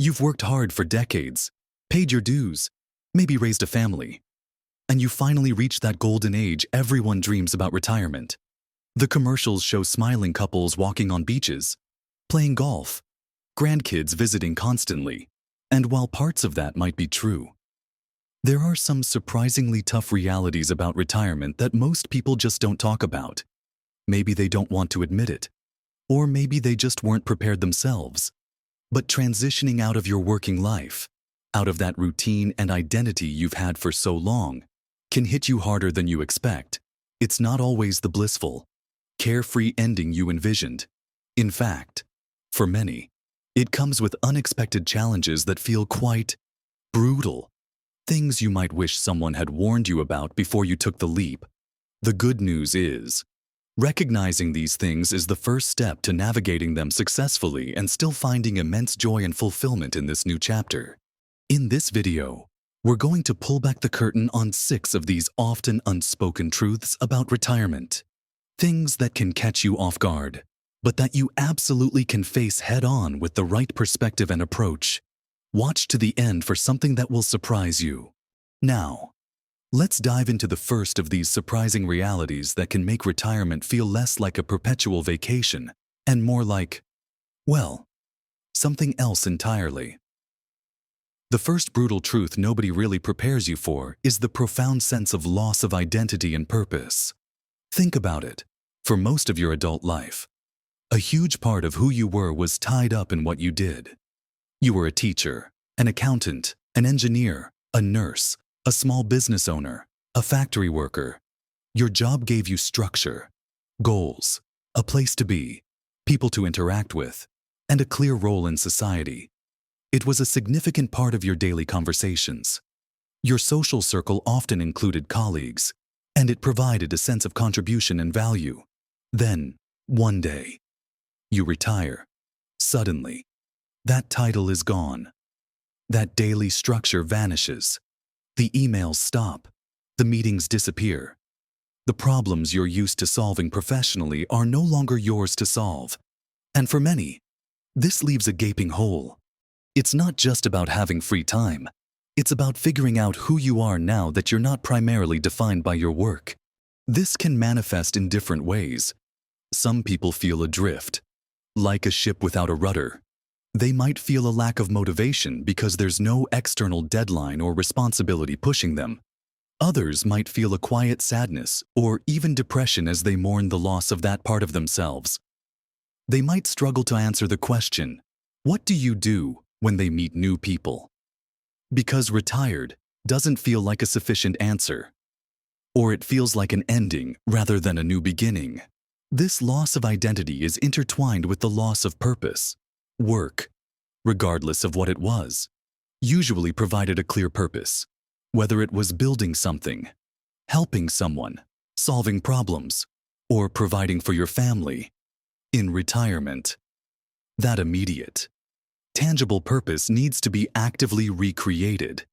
You've worked hard for decades, paid your dues, maybe raised a family, and you finally reach that golden age everyone dreams about: retirement. The commercials show smiling couples walking on beaches, playing golf, grandkids visiting constantly, and while parts of that might be true, there are some surprisingly tough realities about retirement that most people just don't talk about. Maybe they don't want to admit it, or maybe they just weren't prepared themselves. But transitioning out of your working life, out of that routine and identity you've had for so long, can hit you harder than you expect. It's not always the blissful, carefree ending you envisioned. In fact, for many, it comes with unexpected challenges that feel quite brutal. Things you might wish someone had warned you about before you took the leap. The good news is, recognizing these things is the first step to navigating them successfully and still finding immense joy and fulfillment in this new chapter. In this video, we're going to pull back the curtain on 6 of these often unspoken truths about retirement. Things that can catch you off guard, but that you absolutely can face head-on with the right perspective and approach. Watch to the end for something that will surprise you. Now, let's dive into the first of these surprising realities that can make retirement feel less like a perpetual vacation and more like, well, something else entirely. The first brutal truth nobody really prepares you for is the profound sense of loss of identity and purpose. Think about it. For most of your adult life, a huge part of who you were was tied up in what you did. You were a teacher, an accountant, an engineer, a nurse, a small business owner, a factory worker. Your job gave you structure, goals, a place to be, people to interact with, and a clear role in society. It was a significant part of your daily conversations. Your social circle often included colleagues, and it provided a sense of contribution and value. Then, one day, you retire. Suddenly, that title is gone. That daily structure vanishes. The emails stop. The meetings disappear. The problems you're used to solving professionally are no longer yours to solve. And for many, this leaves a gaping hole. It's not just about having free time. It's about figuring out who you are now that you're not primarily defined by your work. This can manifest in different ways. Some people feel adrift, like a ship without a rudder. They might feel a lack of motivation because there's no external deadline or responsibility pushing them. Others might feel a quiet sadness or even depression as they mourn the loss of that part of themselves. They might struggle to answer the question, what do you do when they meet new people? Because retired doesn't feel like a sufficient answer. Or it feels like an ending rather than a new beginning. This loss of identity is intertwined with the loss of purpose. Work, regardless of what it was, usually provided a clear purpose, whether it was building something, helping someone, solving problems, or providing for your family. In retirement, that immediate, tangible purpose needs to be actively recreated.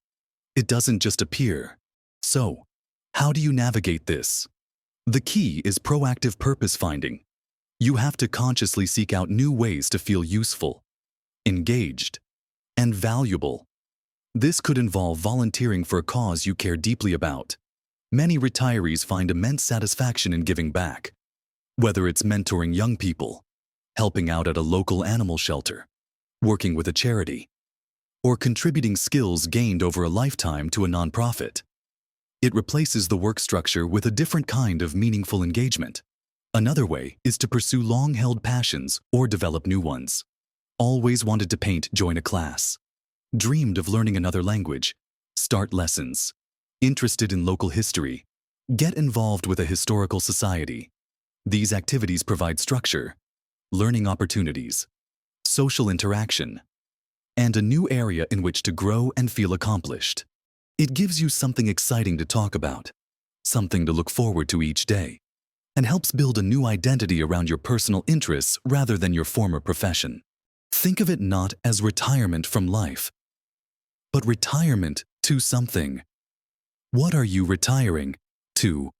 It doesn't just appear. So, how do you navigate this? The key is proactive purpose finding. You have to consciously seek out new ways to feel useful, engaged, and valuable. This could involve volunteering for a cause you care deeply about. Many retirees find immense satisfaction in giving back, whether it's mentoring young people, helping out at a local animal shelter, working with a charity, or contributing skills gained over a lifetime to a nonprofit. It replaces the work structure with a different kind of meaningful engagement. Another way is to pursue long-held passions or develop new ones. Always wanted to paint, join a class. Dreamed of learning another language, start lessons. Interested in local history, get involved with a historical society. These activities provide structure, learning opportunities, social interaction, and a new area in which to grow and feel accomplished. It gives you something exciting to talk about, something to look forward to each day, and helps build a new identity around your personal interests rather than your former profession. Think of it not as retirement from life, but retirement to something. What are you retiring to?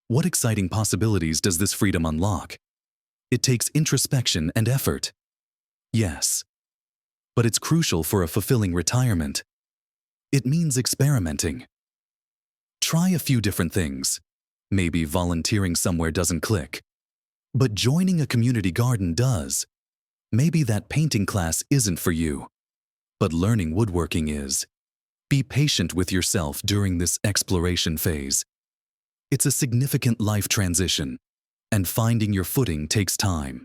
What exciting possibilities does this freedom unlock? It takes introspection and effort. Yes. but it's crucial for a fulfilling retirement. It means experimenting. Try a few different things. Maybe volunteering somewhere doesn't click, but joining a community garden does. Maybe that painting class isn't for you, but learning woodworking is. Be patient with yourself during this exploration phase. It's a significant life transition, and finding your footing takes time.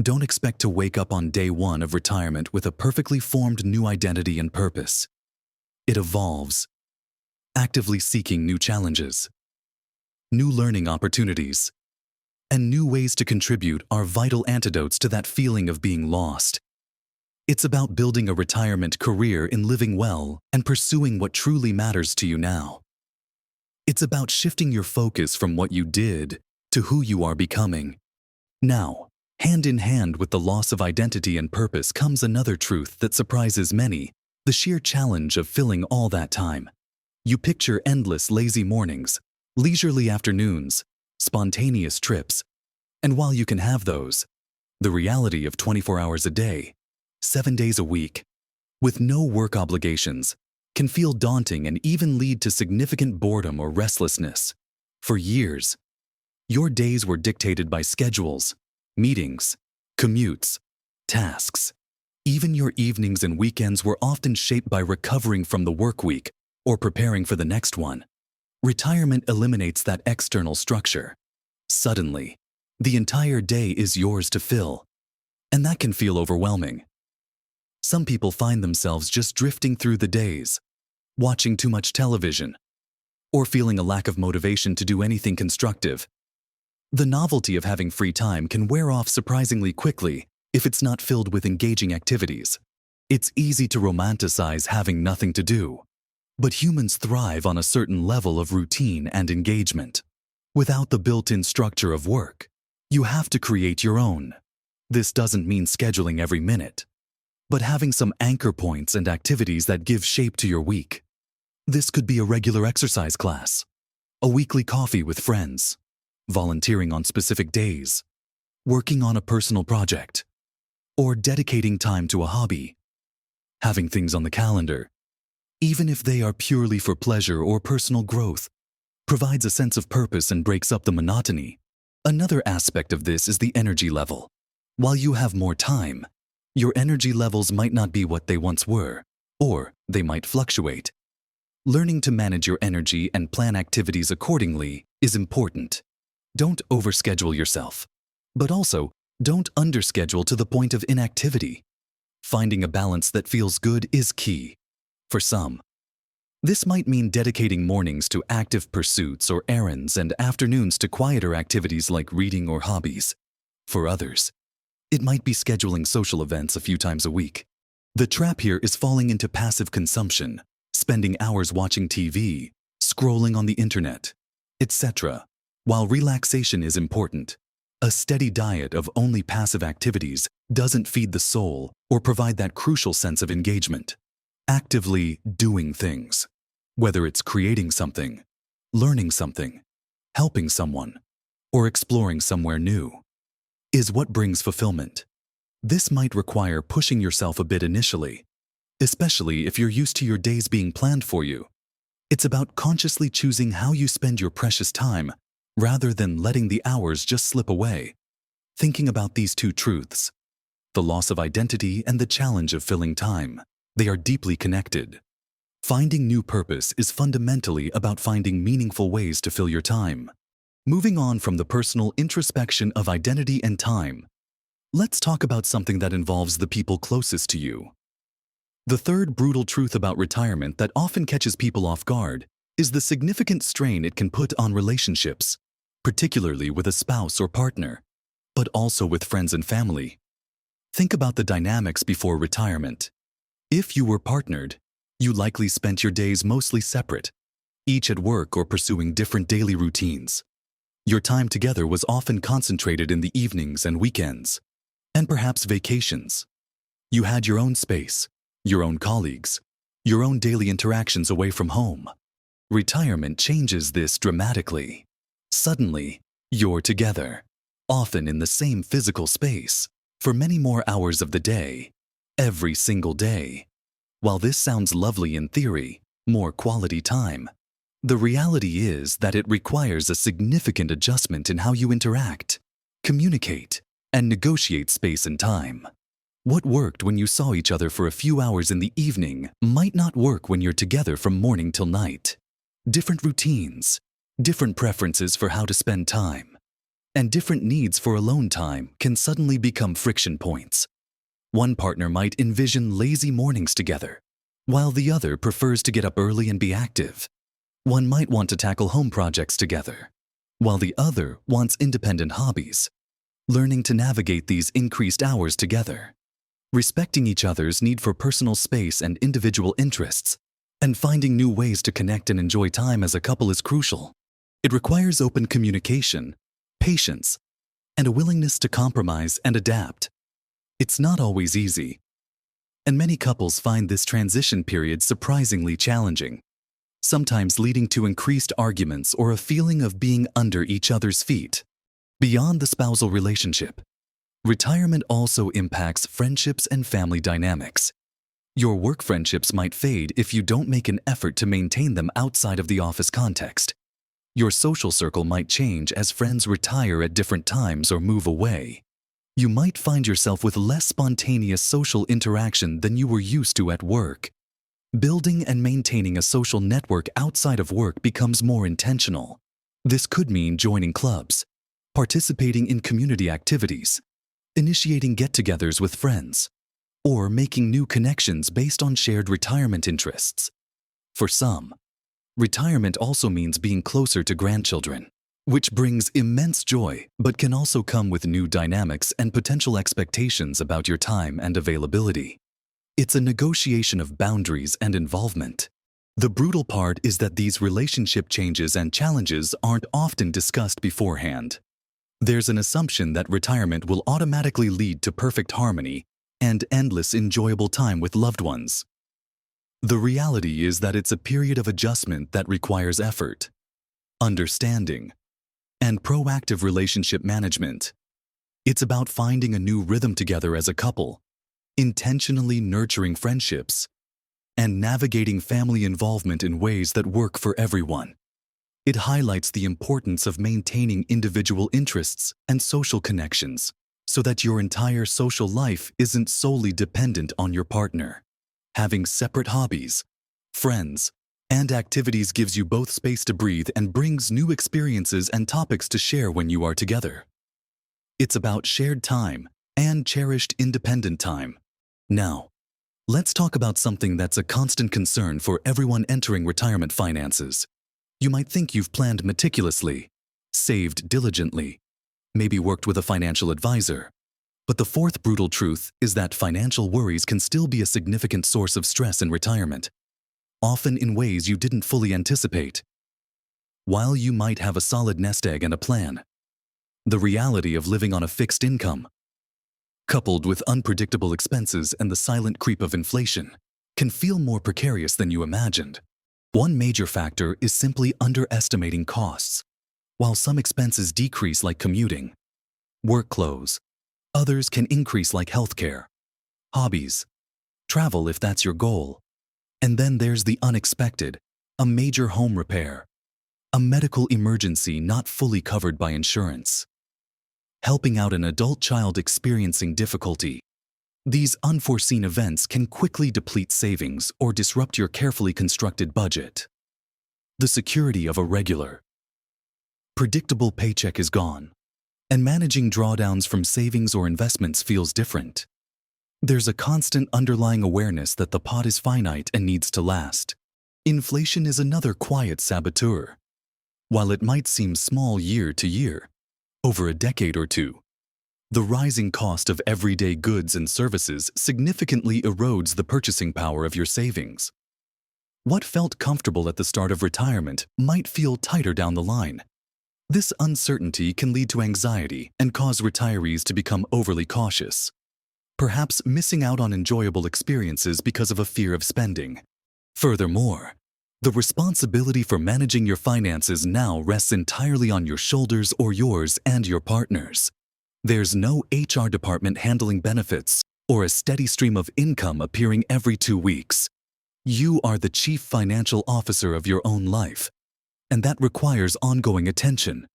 Don't expect to wake up on day one of retirement with a perfectly formed new identity and purpose. It evolves, actively seeking new challenges. New learning opportunities and new ways to contribute are vital antidotes to that feeling of being lost. It's about building a retirement career in living well and pursuing what truly matters to you now. It's about shifting your focus from what you did to who you are becoming. Now, hand in hand with the loss of identity and purpose comes another truth that surprises many: the sheer challenge of filling all that time. You picture endless lazy mornings, leisurely afternoons, spontaneous trips, and while you can have those, the reality of 24 hours a day, 7 days a week, with no work obligations, can feel daunting and even lead to significant boredom or restlessness. For years, your days were dictated by schedules, meetings, commutes, tasks. Even your evenings and weekends were often shaped by recovering from the work week or preparing for the next one. Retirement eliminates that external structure. Suddenly, the entire day is yours to fill, and that can feel overwhelming. Some people find themselves just drifting through the days, watching too much television, or feeling a lack of motivation to do anything constructive. The novelty of having free time can wear off surprisingly quickly if it's not filled with engaging activities. It's easy to romanticize having nothing to do, but humans thrive on a certain level of routine and engagement. Without the built-in structure of work, you have to create your own. This doesn't mean scheduling every minute, but having some anchor points and activities that give shape to your week. This could be a regular exercise class, a weekly coffee with friends, volunteering on specific days, working on a personal project, or dedicating time to a hobby. Having things on the calendar, even if they are purely for pleasure or personal growth, provides a sense of purpose and breaks up the monotony. Another aspect of this is the energy level. While you have more time, your energy levels might not be what they once were, or they might fluctuate. Learning to manage your energy and plan activities accordingly is important. Don't overschedule yourself, but also don't underschedule to the point of inactivity. Finding a balance that feels good is key. For some, this might mean dedicating mornings to active pursuits or errands and afternoons to quieter activities like reading or hobbies. For others, it might be scheduling social events a few times a week. The trap here is falling into passive consumption, spending hours watching TV, scrolling on the internet, etc. While relaxation is important, a steady diet of only passive activities doesn't feed the soul or provide that crucial sense of engagement. Actively doing things, whether it's creating something, learning something, helping someone, or exploring somewhere new, is what brings fulfillment. This might require pushing yourself a bit initially, especially if you're used to your days being planned for you. It's about consciously choosing how you spend your precious time rather than letting the hours just slip away. Thinking about these two truths, the loss of identity and the challenge of filling time, they are deeply connected. Finding new purpose is fundamentally about finding meaningful ways to fill your time. Moving on from the personal introspection of identity and time, let's talk about something that involves the people closest to you. The third brutal truth about retirement that often catches people off guard is the significant strain it can put on relationships, particularly with a spouse or partner, but also with friends and family. Think about the dynamics before retirement. If you were partnered, you likely spent your days mostly separate, each at work or pursuing different daily routines. Your time together was often concentrated in the evenings and weekends, and perhaps vacations. You had your own space, your own colleagues, your own daily interactions away from home. Retirement changes this dramatically. Suddenly, you're together, often in the same physical space, for many more hours of the day. every single day. While this sounds lovely in theory, more quality time, the reality is that it requires a significant adjustment in how you interact, communicate, and negotiate space and time. What worked when you saw each other for a few hours in the evening might not work when you're together from morning till night. Different routines, different preferences for how to spend time, and different needs for alone time can suddenly become friction points. One partner might envision lazy mornings together, while the other prefers to get up early and be active. One might want to tackle home projects together, while the other wants independent hobbies. Learning to navigate these increased hours together, respecting each other's need for personal space and individual interests, and finding new ways to connect and enjoy time as a couple is crucial. It requires open communication, patience, and a willingness to compromise and adapt. It's not always easy, and many couples find this transition period surprisingly challenging, sometimes leading to increased arguments or a feeling of being under each other's feet. Beyond the spousal relationship, retirement also impacts friendships and family dynamics. Your work friendships might fade if you don't make an effort to maintain them outside of the office context. Your social circle might change as friends retire at different times or move away. You might find yourself with less spontaneous social interaction than you were used to at work. Building and maintaining a social network outside of work becomes more intentional. This could mean joining clubs, participating in community activities, initiating get-togethers with friends, or making new connections based on shared retirement interests. For some, retirement also means being closer to grandchildren, which brings immense joy but can also come with new dynamics and potential expectations about your time and availability. It's a negotiation of boundaries and involvement. The brutal part is that these relationship changes and challenges aren't often discussed beforehand. There's an assumption that retirement will automatically lead to perfect harmony and endless enjoyable time with loved ones. The reality is that it's a period of adjustment that requires effort, understanding, and proactive relationship management. It's about finding a new rhythm together as a couple, intentionally nurturing friendships, and navigating family involvement in ways that work for everyone. It highlights the importance of maintaining individual interests and social connections so that your entire social life isn't solely dependent on your partner. Having separate hobbies, friends, and activities gives you both space to breathe and brings new experiences and topics to share when you are together. It's about shared time and cherished independent time. Now, let's talk about something that's a constant concern for everyone entering retirement finances. You might think you've planned meticulously, saved diligently, maybe worked with a financial advisor. But the fourth brutal truth is that financial worries can still be a significant source of stress in retirement, often in ways you didn't fully anticipate. While you might have a solid nest egg and a plan, the reality of living on a fixed income, coupled with unpredictable expenses and the silent creep of inflation, can feel more precarious than you imagined. One major factor is simply underestimating costs. While some expenses decrease like commuting, work clothes, others can increase like healthcare, hobbies, travel if that's your goal. And then there's the unexpected, a major home repair, a medical emergency not fully covered by insurance, helping out an adult child experiencing difficulty. These unforeseen events can quickly deplete savings or disrupt your carefully constructed budget. The security of a regular, predictable paycheck is gone, and managing drawdowns from savings or investments feels different. There's a constant underlying awareness that the pot is finite and needs to last. Inflation is another quiet saboteur. While it might seem small year to year, over a decade or two, the rising cost of everyday goods and services significantly erodes the purchasing power of your savings. What felt comfortable at the start of retirement might feel tighter down the line. This uncertainty can lead to anxiety and cause retirees to become overly cautious, perhaps missing out on enjoyable experiences because of a fear of spending. Furthermore, the responsibility for managing your finances now rests entirely on your shoulders or yours and your partner's. There's no HR department handling benefits or a steady stream of income appearing every 2 weeks. You are the chief financial officer of your own life, and that requires ongoing attention,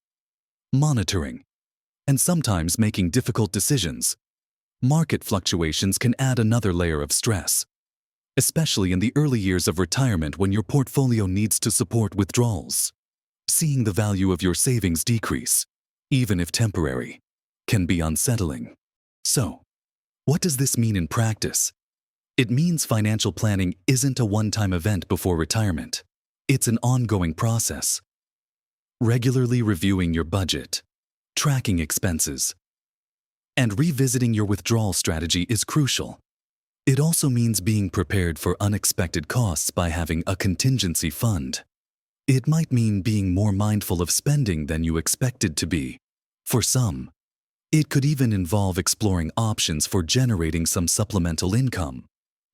monitoring, and sometimes making difficult decisions. Market fluctuations can add another layer of stress, especially in the early years of retirement when your portfolio needs to support withdrawals. Seeing the value of your savings decrease, even if temporary, can be unsettling. So, what does this mean in practice? It means financial planning isn't a one-time event before retirement. It's an ongoing process. Regularly reviewing your budget, tracking expenses, and revisiting your withdrawal strategy is crucial. It also means being prepared for unexpected costs by having a contingency fund. It might mean being more mindful of spending than you expected to be. For some, it could even involve exploring options for generating some supplemental income,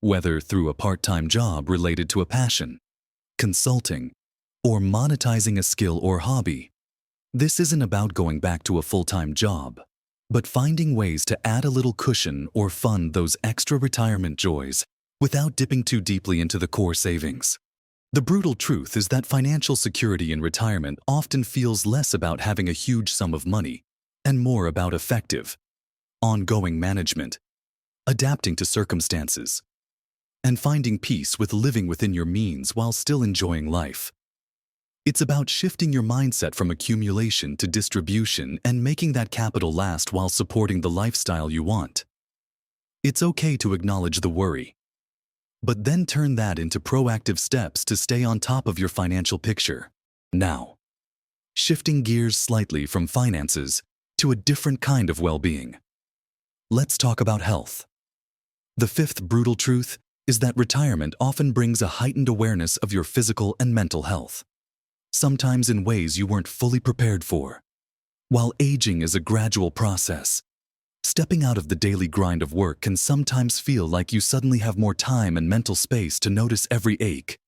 whether through a part-time job related to a passion, consulting, or monetizing a skill or hobby. This isn't about going back to a full-time job, but finding ways to add a little cushion or fund those extra retirement joys without dipping too deeply into the core savings. The brutal truth is that financial security in retirement often feels less about having a huge sum of money and more about effective, ongoing management, adapting to circumstances, and finding peace with living within your means while still enjoying life. It's about shifting your mindset from accumulation to distribution and making that capital last while supporting the lifestyle you want. It's okay to acknowledge the worry, but then turn that into proactive steps to stay on top of your financial picture. Now, shifting gears slightly from finances to a different kind of well-being. Let's talk about health. The fifth brutal truth is that retirement often brings a heightened awareness of your physical and mental health, sometimes in ways you weren't fully prepared for. While aging is a gradual process, stepping out of the daily grind of work can sometimes feel like you suddenly have more time and mental space to notice every ache,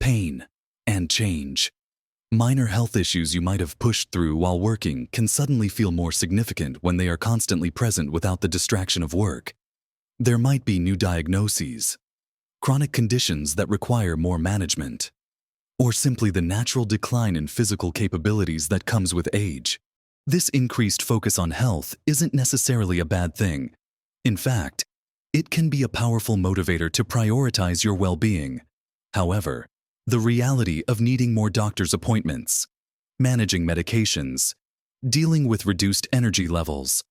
pain, and change. Minor health issues you might have pushed through while working can suddenly feel more significant when they are constantly present without the distraction of work. There might be new diagnoses, chronic conditions that require more management, or simply the natural decline in physical capabilities that comes with age. This increased focus on health isn't necessarily a bad thing. In fact, it can be a powerful motivator to prioritize your well-being. However, the reality of needing more doctor's appointments, managing medications, dealing with reduced energy levels,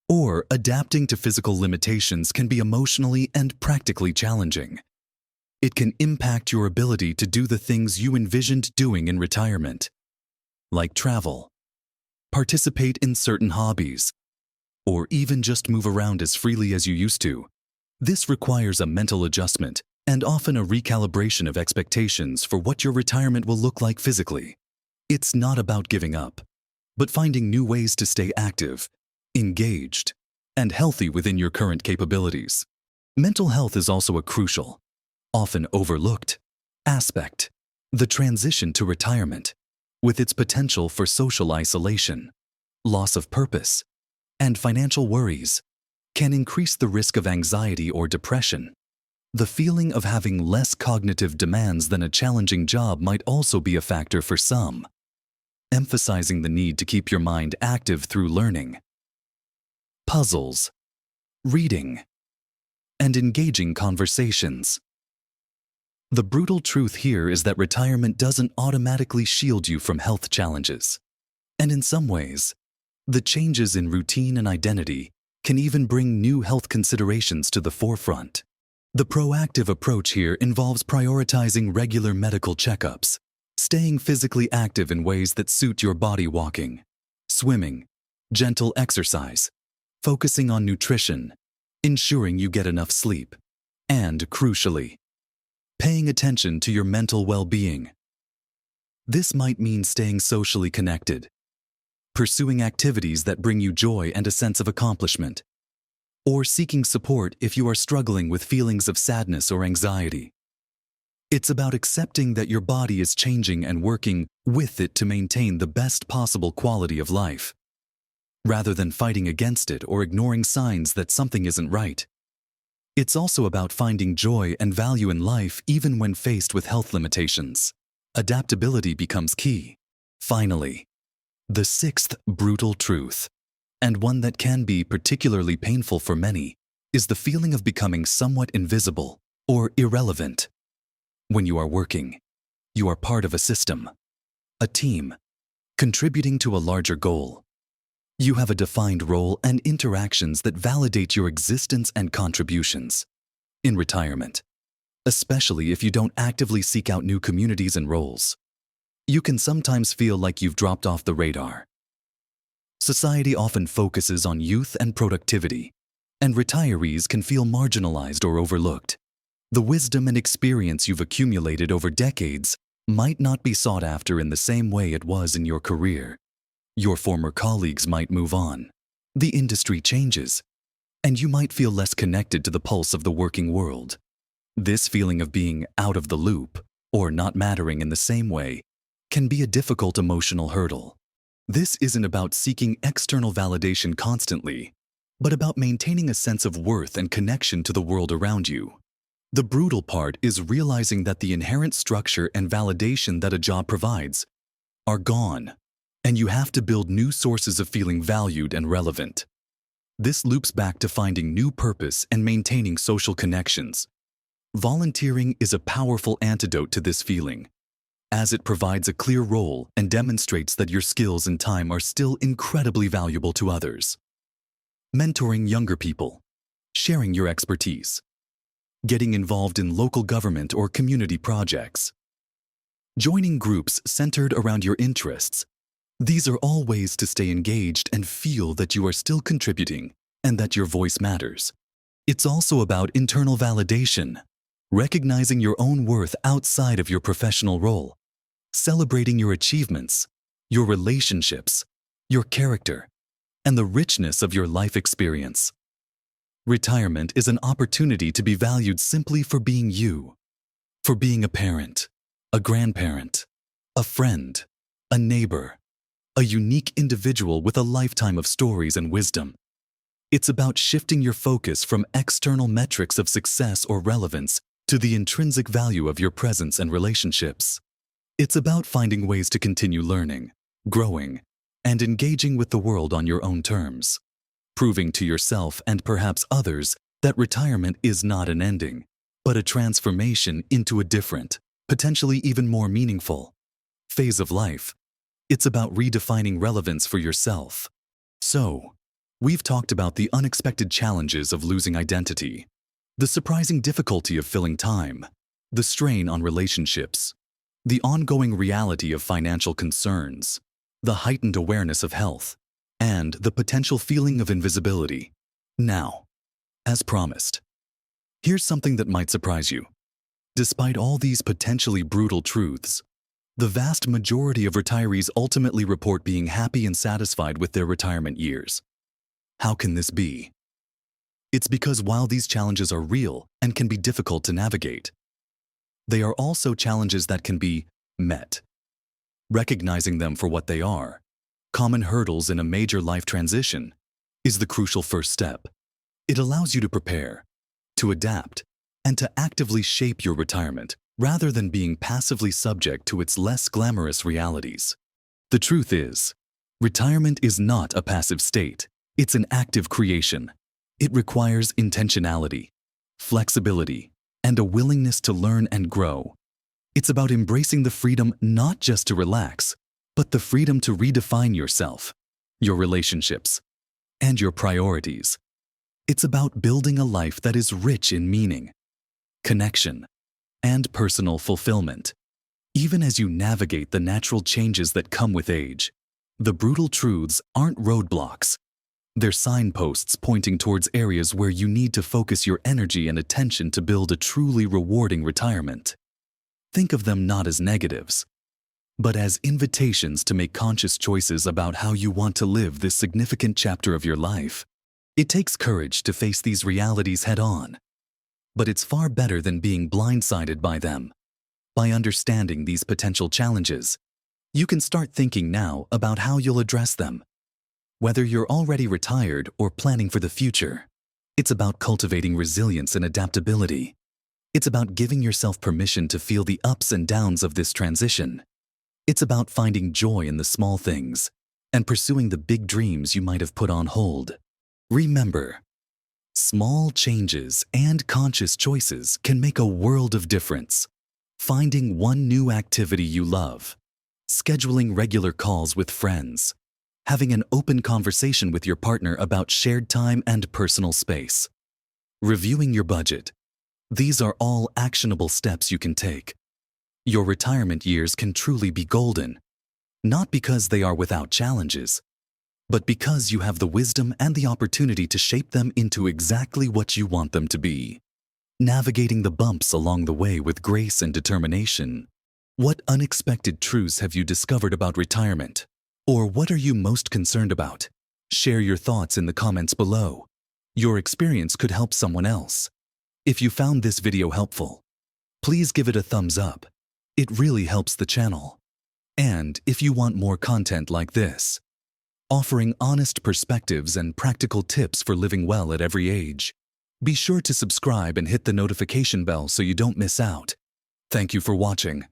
or adapting to physical limitations can be emotionally and practically challenging. It can impact your ability to do the things you envisioned doing in retirement, like travel, participate in certain hobbies, or even just move around as freely as you used to. This requires a mental adjustment and often a recalibration of expectations for what your retirement will look like physically. It's not about giving up, but finding new ways to stay active, engaged, and healthy within your current capabilities. Mental health is also a crucial, often overlooked, aspect. The transition to retirement, with its potential for social isolation, loss of purpose, and financial worries, can increase the risk of anxiety or depression. The feeling of having less cognitive demands than a challenging job might also be a factor for some, emphasizing the need to keep your mind active through learning, puzzles, reading, and engaging conversations. The brutal truth here is that retirement doesn't automatically shield you from health challenges. And in some ways, the changes in routine and identity can even bring new health considerations to the forefront. The proactive approach here involves prioritizing regular medical checkups, staying physically active in ways that suit your body, walking, swimming, gentle exercise, focusing on nutrition, ensuring you get enough sleep, and, crucially, paying attention to your mental well-being. This might mean staying socially connected, pursuing activities that bring you joy and a sense of accomplishment, or seeking support if you are struggling with feelings of sadness or anxiety. It's about accepting that your body is changing and working with it to maintain the best possible quality of life, rather than fighting against it or ignoring signs that something isn't right. It's also about finding joy and value in life even when faced with health limitations. Adaptability becomes key. Finally, the sixth brutal truth, and one that can be particularly painful for many, is the feeling of becoming somewhat invisible or irrelevant. When you are working, you are part of a system, a team, contributing to a larger goal. You have a defined role and interactions that validate your existence and contributions. In retirement, especially if you don't actively seek out new communities and roles, you can sometimes feel like you've dropped off the radar. Society often focuses on youth and productivity, and retirees can feel marginalized or overlooked. The wisdom and experience you've accumulated over decades might not be sought after in the same way it was in your career. Your former colleagues might move on, the industry changes, and you might feel less connected to the pulse of the working world. This feeling of being out of the loop, or not mattering in the same way, can be a difficult emotional hurdle. This isn't about seeking external validation constantly, but about maintaining a sense of worth and connection to the world around you. The brutal part is realizing that the inherent structure and validation that a job provides are gone, and you have to build new sources of feeling valued and relevant. This loops back to finding new purpose and maintaining social connections. Volunteering is a powerful antidote to this feeling, as it provides a clear role and demonstrates that your skills and time are still incredibly valuable to others. Mentoring younger people, sharing your expertise, getting involved in local government or community projects, joining groups centered around your interests. These are all ways to stay engaged and feel that you are still contributing and that your voice matters. It's also about internal validation, recognizing your own worth outside of your professional role, celebrating your achievements, your relationships, your character, and the richness of your life experience. Retirement is an opportunity to be valued simply for being you, for being a parent, a grandparent, a friend, a neighbor, a unique individual with a lifetime of stories and wisdom. It's about shifting your focus from external metrics of success or relevance to the intrinsic value of your presence and relationships. It's about finding ways to continue learning, growing, and engaging with the world on your own terms, proving to yourself and perhaps others that retirement is not an ending, but a transformation into a different, potentially even more meaningful phase of life. It's about redefining relevance for yourself. So, we've talked about the unexpected challenges of losing identity, the surprising difficulty of filling time, the strain on relationships, the ongoing reality of financial concerns, the heightened awareness of health, and the potential feeling of invisibility. Now, as promised, here's something that might surprise you. Despite all these potentially brutal truths, the vast majority of retirees ultimately report being happy and satisfied with their retirement years. How can this be? It's because while these challenges are real and can be difficult to navigate, they are also challenges that can be met. Recognizing them for what they are, common hurdles in a major life transition, is the crucial first step. It allows you to prepare, to adapt, and to actively shape your retirement rather than being passively subject to its less glamorous realities. The truth is, retirement is not a passive state. It's an active creation. It requires intentionality, flexibility, and a willingness to learn and grow. It's about embracing the freedom not just to relax, but the freedom to redefine yourself, your relationships, and your priorities. It's about building a life that is rich in meaning, connection, and personal fulfillment. Even as you navigate the natural changes that come with age, the brutal truths aren't roadblocks. They're signposts pointing towards areas where you need to focus your energy and attention to build a truly rewarding retirement. Think of them not as negatives, but as invitations to make conscious choices about how you want to live this significant chapter of your life. It takes courage to face these realities head-on, but it's far better than being blindsided by them. By understanding these potential challenges, you can start thinking now about how you'll address them. Whether you're already retired or planning for the future, It's about cultivating resilience and adaptability. It's about giving yourself permission to feel the ups and downs of this transition. It's about finding joy in the small things and pursuing the big dreams you might have put on hold. Remember, small changes and conscious choices can make a world of difference. Finding one new activity you love, scheduling regular calls with friends, having an open conversation with your partner about shared time and personal space, reviewing your budget. These are all actionable steps you can take. Your retirement years can truly be golden, not because they are without challenges, but because you have the wisdom and the opportunity to shape them into exactly what you want them to be. Navigating the bumps along the way with grace and determination. What unexpected truths have you discovered about retirement? Or what are you most concerned about? Share your thoughts in the comments below. Your experience could help someone else. If you found this video helpful, please give it a thumbs up. It really helps the channel. And if you want more content like this, offering honest perspectives and practical tips for living well at every age, be sure to subscribe and hit the notification bell so you don't miss out. Thank you for watching.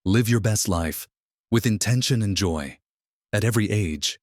Live your best life with intention and joy at every age.